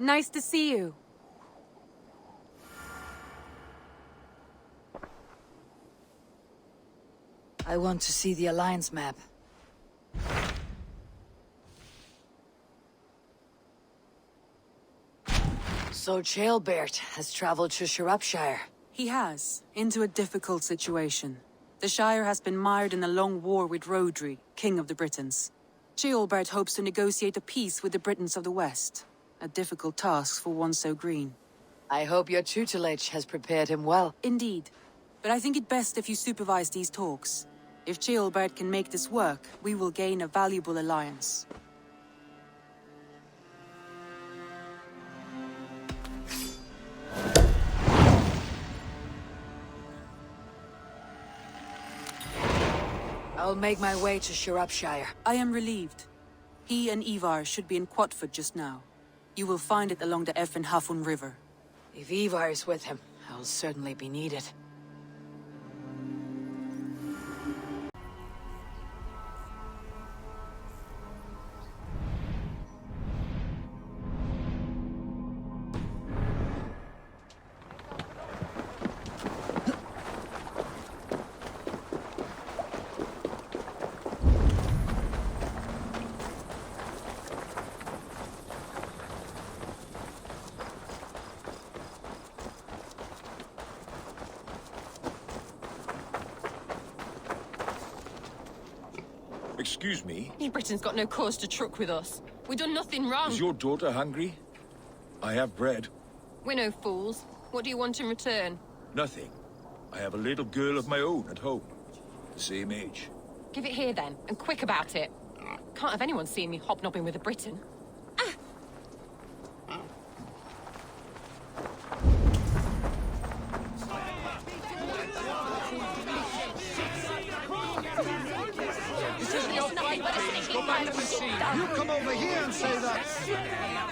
Nice to see you. I want to see the Alliance map. So Ceolbert has traveled to Shropshire. He has, into a difficult situation. The Shire has been mired in a long war with Rhodri, King of the Britons. Ceolbert hopes to negotiate a peace with the Britons of the West. A difficult task for one so green. I hope your tutelage has prepared him well. Indeed. But I think it best if you supervise these talks. If Ceolbert can make this work, we will gain a valuable alliance. I'll make my way to Shropshire. I am relieved. He and Eivor should be in Quatford just now. You will find it along the Effen Hafun River. If Eivor is with him, I'll certainly be needed. Excuse me? You Britain's got no cause to truck with us. We've done nothing wrong. Is your daughter hungry? I have bread. We're no fools. What do you want in return? Nothing. I have a little girl of my own at home. The same age. Give it here then, and quick about it. Can't have anyone seen me hobnobbing with a Briton. You come over here and say that.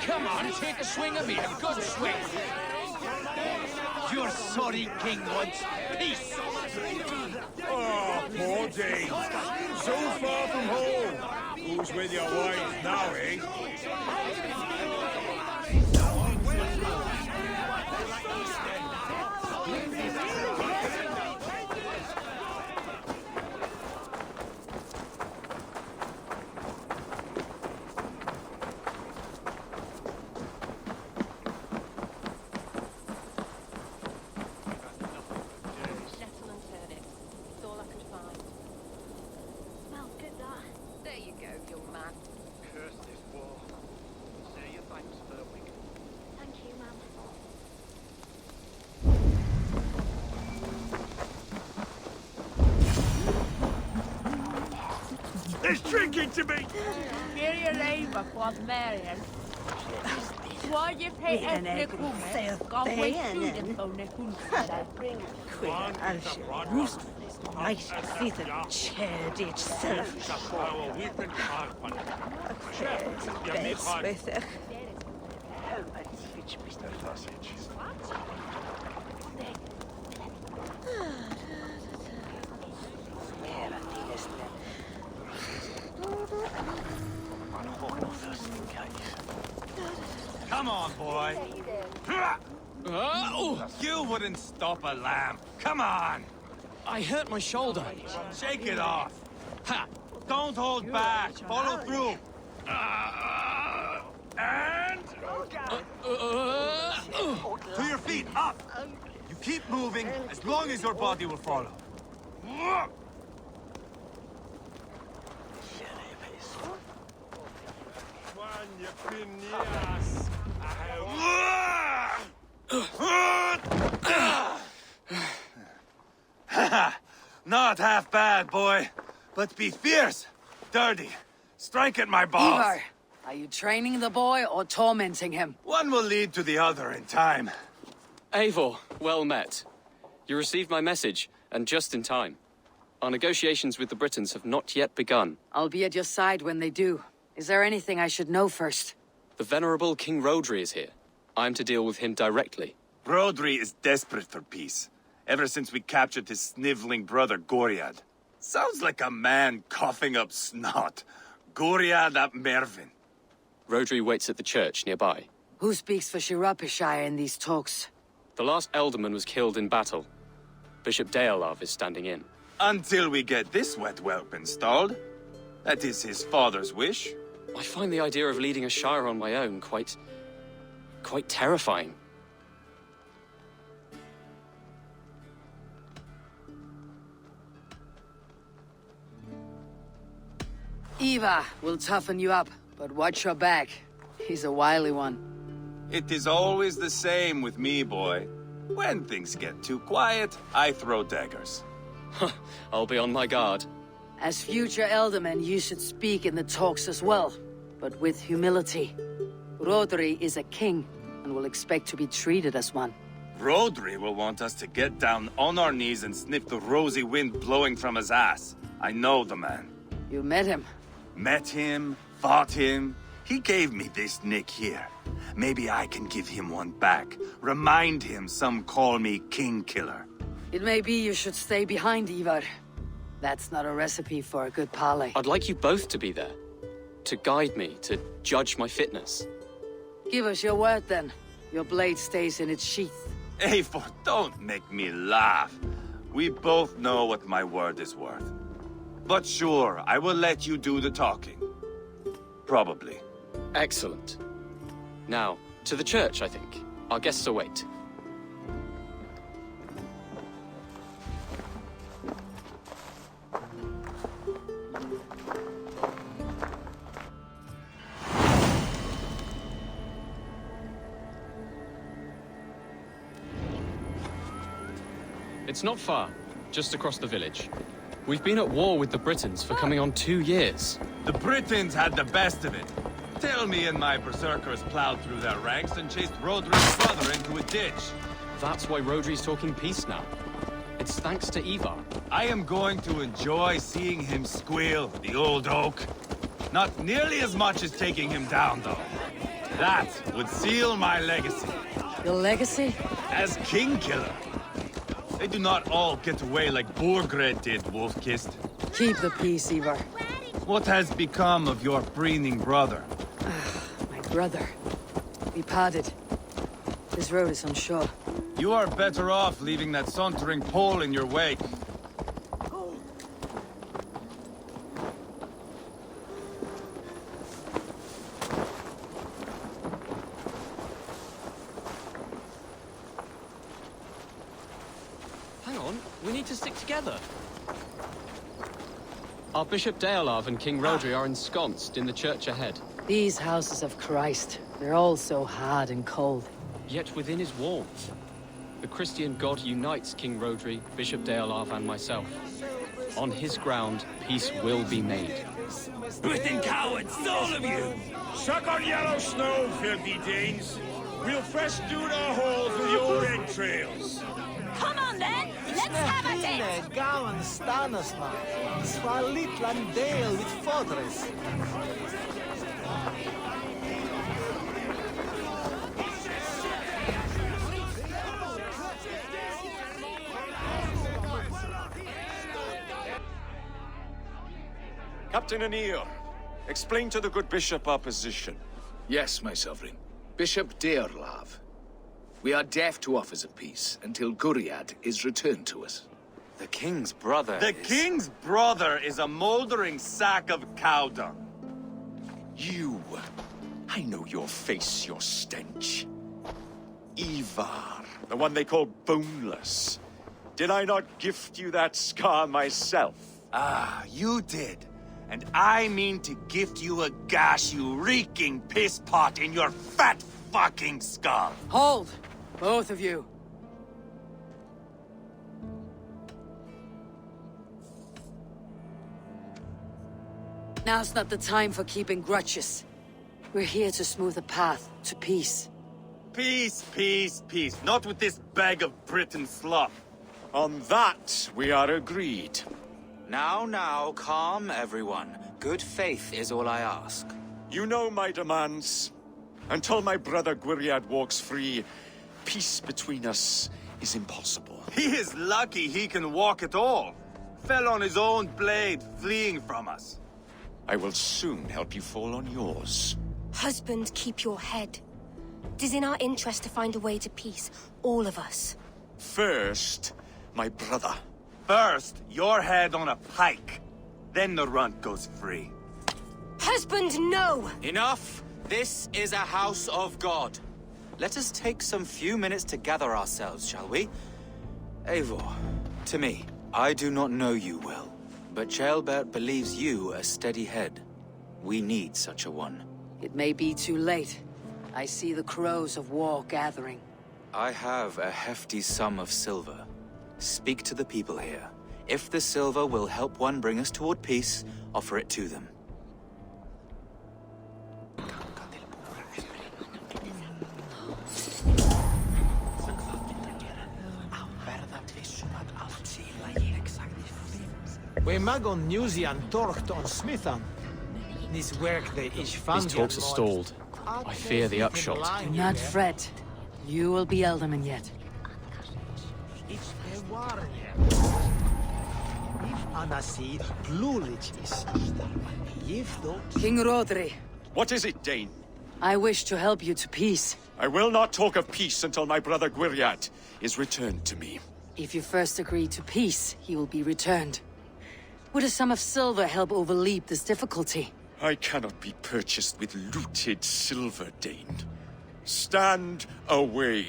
Come on, take a swing at me, a good swing. Your sorry king wants peace. Oh, poor Dave. So far from home. Who's with your wife now, eh? There's drinking to be! Come on, boy. You wouldn't stop a lamb. Come on. I hurt my shoulder. Shake it off. Ha! Don't hold back. Follow through. And... To your feet, up. You keep moving as long as your body will follow. Not half bad, boy. But be fierce, dirty. Strike at my balls. Eivor, are you training the boy or tormenting him? One will lead to the other in time. Eivor, well met. You received my message, and just in time. Our negotiations with the Britons have not yet begun. I'll be at your side when they do. Is there anything I should know first? The venerable King Rhodri is here. I'm to deal with him directly. Rhodri is desperate for peace. Ever since we captured his sniveling brother, Goriad. Sounds like a man coughing up snot. Goriad ap Mervin. Rhodri waits at the church nearby. Who speaks for Shire in these talks? The last Elderman was killed in battle. Bishop Deolav is standing in. Until we get this wet whelp installed. That is his father's wish. I find the idea of leading a Shire on my own quite terrifying. Eivor will toughen you up, but watch your back. He's a wily one. It is always the same with me, boy. When things get too quiet, I throw daggers. I'll be on my guard. As future Eldermen, you should speak in the talks as well, but with humility. Rodri is a king, and will expect to be treated as one. Rodri will want us to get down on our knees and sniff the rosy wind blowing from his ass. I know the man. You met him. Met him, fought him. He gave me this nick here. Maybe I can give him one back. Remind him some call me King Killer. It may be you should stay behind, Eivor. That's not a recipe for a good parley. I'd like you both to be there. To guide me, to judge my fitness. Give us your word, then. Your blade stays in its sheath. Eivor, don't make me laugh. We both know what my word is worth. But sure, I will let you do the talking. Probably. Excellent. Now, to the church, I think. Our guests await. It's not far, just across the village. We've been at war with the Britons for coming on 2 years. The Britons had the best of it. Tell me and my berserkers plowed through their ranks and chased Rodri's brother into a ditch. That's why Rodri's talking peace now. It's thanks to Eivor. I am going to enjoy seeing him squeal, the old oak. Not nearly as much as taking him down, though. That would seal my legacy. Your legacy? As King Killer. They do not all get away like Borgred did, Wolf-Kissed. Keep the peace, Eivor. What has become of your preening brother? My brother. We parted. This road is unsure. You are better off leaving that sauntering pole in your wake. Hang on, we need to stick together. Our Bishop Deolav and King Rodri are ensconced in the church ahead. These houses of Christ, they're all so hard and cold. Yet within his walls, the Christian God unites King Rodri, Bishop Deolav, and myself. On his ground, peace will be made. Britain cowards, all of you! Suck on yellow snow, filthy Danes. We'll festoon our halls with your entrails. Come on then, let's have a dance. Gawan Stanisla, Svalitlan Dale with Fortress. Captain Anir, explain to the good bishop our position. Yes, my sovereign. Bishop Deorlav. We are deaf to offers of peace until Guriad is returned to us. The king's brother The king's brother is a moldering sack of cow dung. You. I know your face, your stench. Eivor, the one they call boneless. Did I not gift you that scar myself? Ah, you did. And I mean to gift you a gash, you reeking piss pot in your fat fucking skull. Hold! Both of you. Now's not the time for keeping grudges. We're here to smooth a path to peace. Peace, peace, peace. Not with this bag of Britain slop. On that, we are agreed. Now, calm everyone. Good faith is all I ask. You know my demands. Until my brother Gwiriad walks free, peace between us is impossible. He is lucky he can walk at all. Fell on his own blade, fleeing from us. I will soon help you fall on yours. Husband, keep your head. It is in our interest to find a way to peace, all of us. First, my brother. First, your head on a pike. Then the runt goes free. Husband, no! Enough! This is a house of God. Let us take some few minutes to gather ourselves, shall we? Eivor, to me, I do not know you well, but Ceolbert believes you a steady head. We need such a one. It may be too late. I see the crows of war gathering. I have a hefty sum of silver. Speak to the people here. If the silver will help one bring us toward peace, offer it to them. We magon Newsian torcht on Smithan. This work they ish found. These talks are stalled. I fear the upshot. Do not fret. You will be alderman yet. King Rodri, What is it, Dane? I wish to help you to peace. I will not talk of peace until my brother Gwriad is returned to me. If you first agree to peace, he will be returned. Would a sum of silver help overleap this difficulty? I cannot be purchased with looted silver, Dane. Stand away.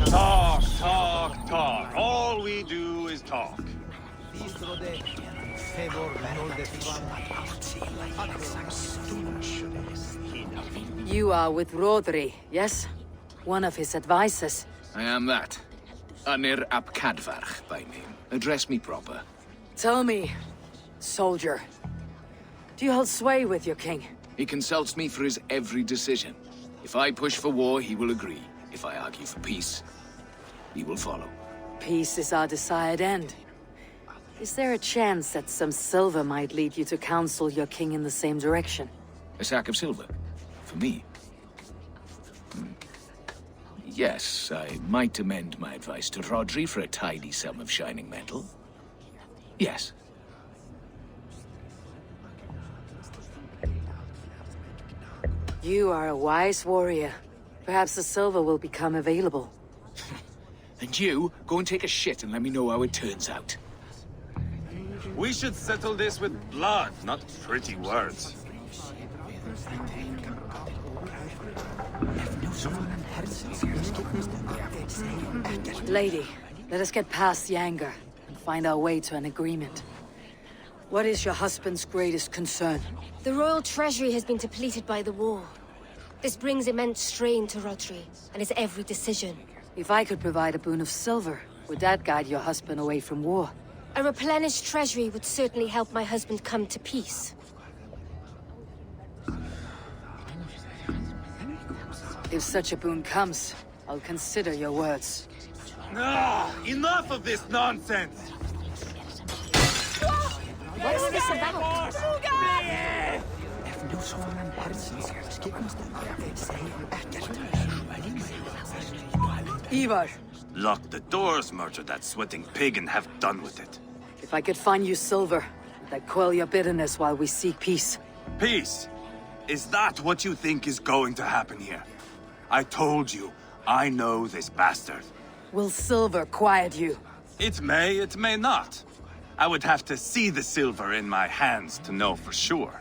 Talk, talk, talk. All we do is talk. You are with Rodri, yes? One of his advisors. I am that. Anir ap Cadfarch by name. Address me proper. Tell me, soldier, do you hold sway with your king? He consults me for his every decision. If I push for war, he will agree. If I argue for peace, he will follow. Peace is our desired end. Is there a chance that some silver might lead you to counsel your king in the same direction? A sack of silver? For me? Yes, I might amend my advice to Rodri for a tidy sum of shining metal. Yes. You are a wise warrior. Perhaps the silver will become available. And you, go and take a shit and let me know how it turns out. We should settle this with blood, not pretty words. Lady, let us get past the anger and find our way to an agreement. What is your husband's greatest concern? The royal treasury has been depleted by the war. This brings immense strain to Rodri and his every decision. If I could provide a boon of silver, would that guide your husband away from war? A replenished treasury would certainly help my husband come to peace. If such a boon comes, I'll consider your words. Ah, enough of this nonsense! What's this about? Eivor, Lock the doors, murder that sweating pig, and have done with it. if I could find you silver, would that quell your bitterness while we seek peace? Peace? Is that what you think is going to happen here? I told you, I know this bastard. Will silver quiet you? It may not. I would have to see the silver in my hands to know for sure.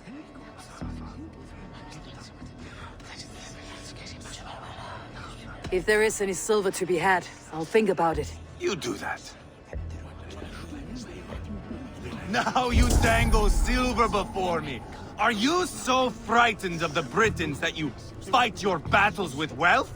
If there is any silver to be had, I'll think about it. You do that. Now you dangle silver before me. Are you so frightened of the Britons that you fight your battles with wealth?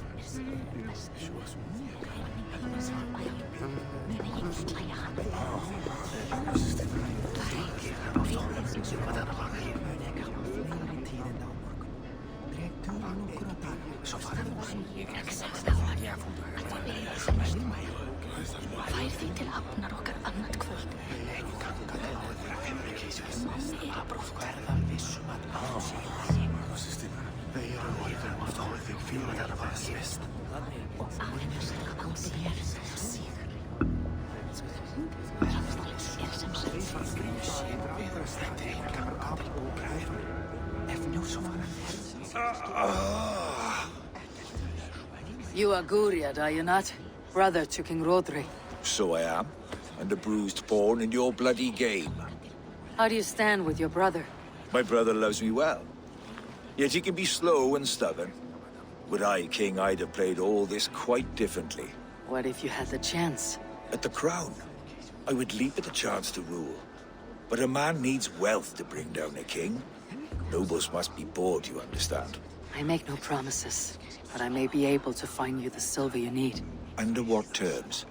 You are Guriad, are you not? Brother to King Rodri. So I am, and a bruised pawn in your bloody game. How do you stand with your brother? My brother loves me well. Yet he can be slow and stubborn. Were I king, I'd have played all this quite differently. What if you had the chance? At the crown, I would leap at the chance to rule. But a man needs wealth to bring down a king. Nobles must be bought, you understand. I make no promises, but I may be able to find you the silver you need. Under what terms?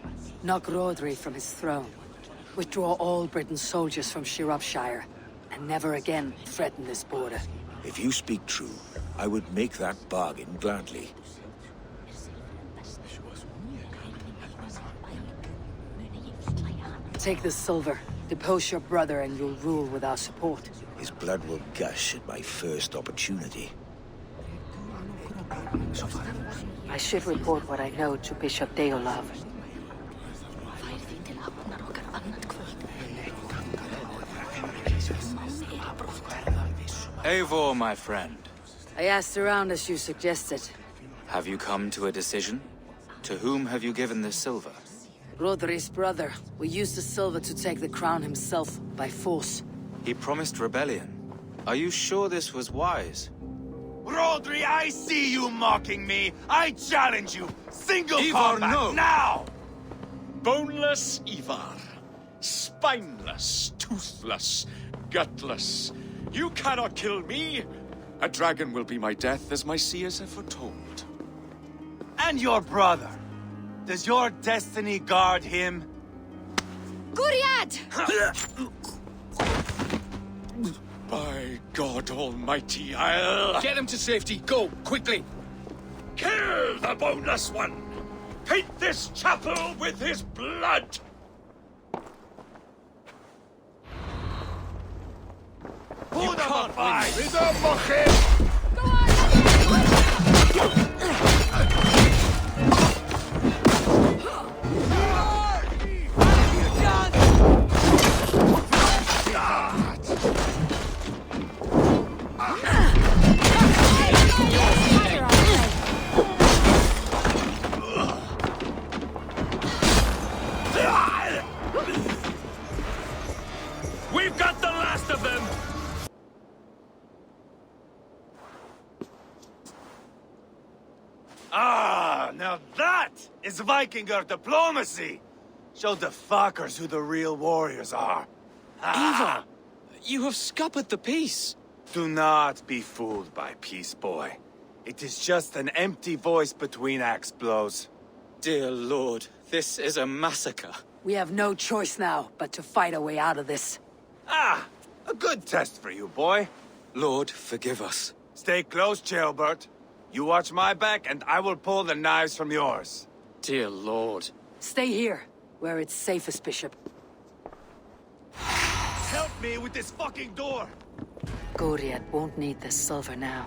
Knock Rodri from his throne. Withdraw all Britain's soldiers from Shropshire, and never again threaten this border. If you speak true, I would make that bargain gladly. Take the silver, depose your brother, and you'll rule with our support. His blood will gush at my first opportunity. I should report what I know to Bishop Deolav. Eivor, my friend. I asked around as you suggested. Have you come to a decision? To whom have you given this silver? Rodri's brother will use the silver to take the crown himself by force. He promised rebellion. Are you sure this was wise? Rodri, I see you mocking me. I challenge you. Single Eivor, combat no. now! Boneless Eivor. Spineless, toothless, gutless. You cannot kill me. A dragon will be my death, as my seers have foretold. And your brother. Does your destiny guard him? Guriad! By God Almighty, I'll... Get him to safety! Go, quickly! Kill the boneless one! Paint this chapel with his blood! Who the fight? We've got the last of them! Ah, now that is Vikinger diplomacy! Show the fuckers who the real warriors are. Eivor! You have scuppered the peace! Do not be fooled by peace, boy. It is just an empty voice between axe blows. Dear Lord, this is a massacre. We have no choice now but to fight our way out of this. Ah, a good test for you, boy. Lord, forgive us. Stay close, Jailbert. You watch my back, and I will pull the knives from yours. Dear Lord. Stay here, where it's safest, Bishop. Help me with this fucking door! Guriad won't need the silver now.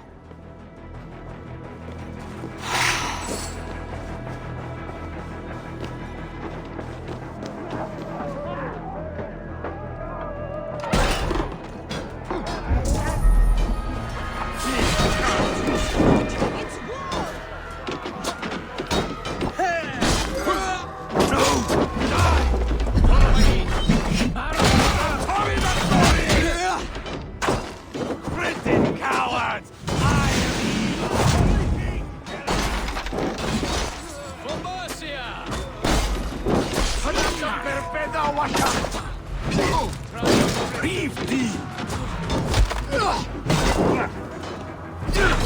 Britain cowards!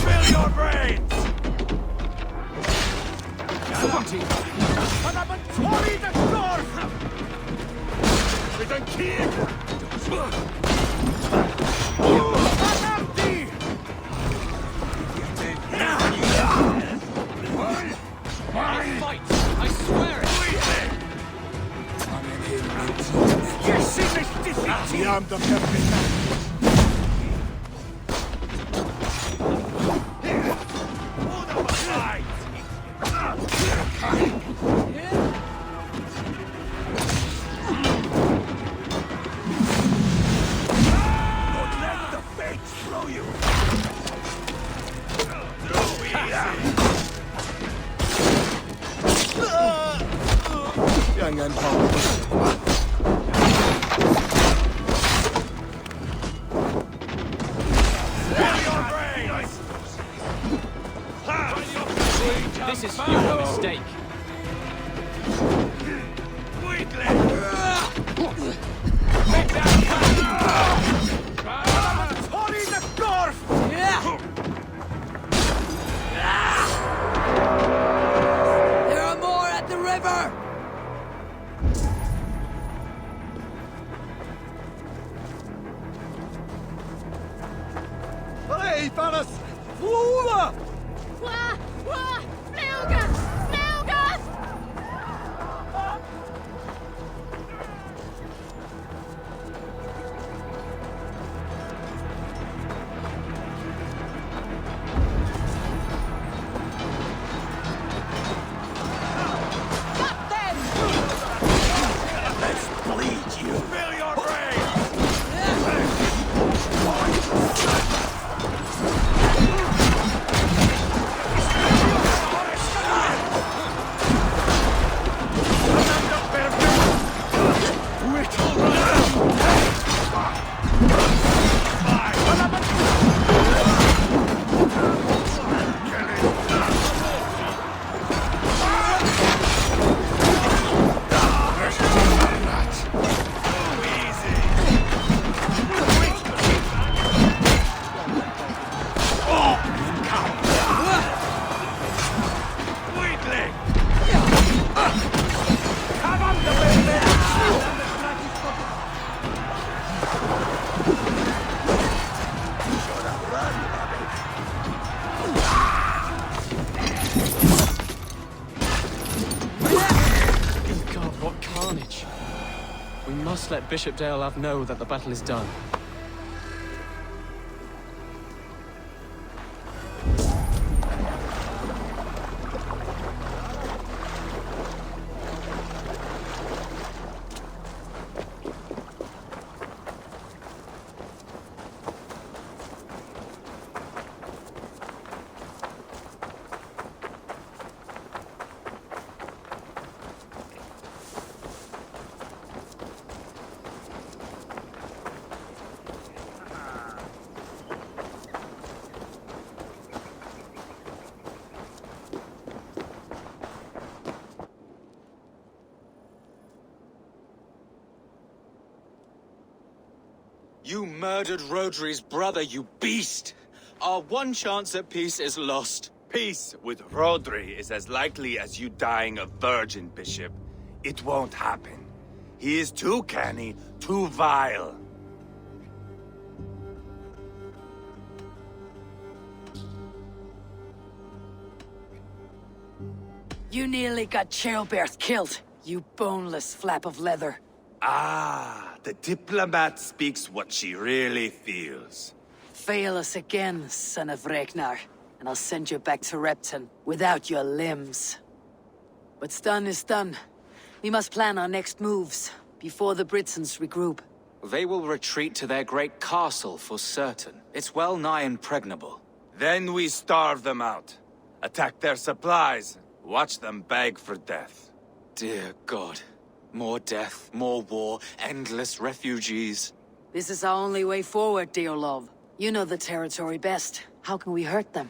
Fill your brains! Fight! I swear it! fellas! Flora! Wah! Wah! Flugas! Flugas! Let's bleed you. Fill your brain! God, what carnage. We must let Bishop Deolav know that the battle is done. You murdered Rodri's brother, you beast! Our one chance at peace is lost. Peace with Rodri is as likely as you dying a virgin, Bishop. It won't happen. He is too canny, too vile. You nearly got Childbert killed, you boneless flap of leather. Ah, the diplomat speaks what she really feels. Fail us again, son of Ragnar, and I'll send you back to Repton without your limbs. What's done is done. We must plan our next moves, before the Britons regroup. They will retreat to their great castle for certain. It's well nigh impregnable. Then we starve them out. Attack their supplies. Watch them beg for death. Dear God. More death, more war, endless refugees. This is our only way forward, dear love. You know the territory best. How can we hurt them?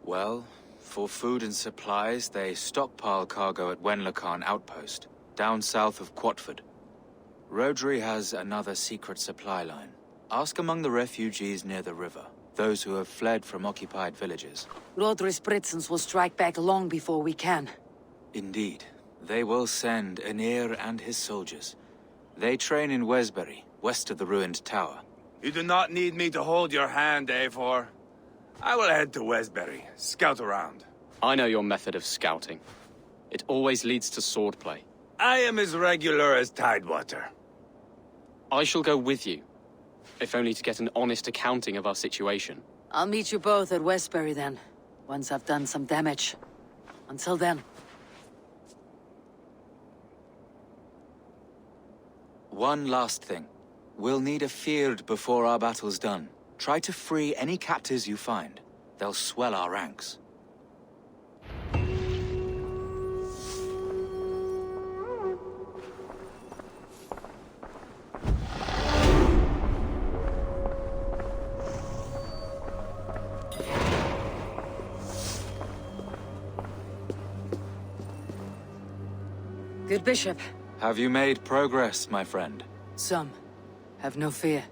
Well, for food and supplies, they stockpile cargo at Wenlocan outpost, down south of Quatford. Rodri has another secret supply line. Ask among the refugees near the river, those who have fled from occupied villages. Rodri's Britons will strike back long before we can. Indeed. They will send Aenir and his soldiers. They train in Wesbury, west of the ruined tower. You do not need me to hold your hand, Eivor. I will head to Wesbury, scout around. I know your method of scouting. It always leads to swordplay. I am as regular as Tidewater. I shall go with you, if only to get an honest accounting of our situation. I'll meet you both at Westbury then, once I've done some damage. Until then. One last thing. We'll need a feard before our battle's done. Try to free any captives you find. They'll swell our ranks. Good bishop. Have you made progress, my friend? Some. Have no fear.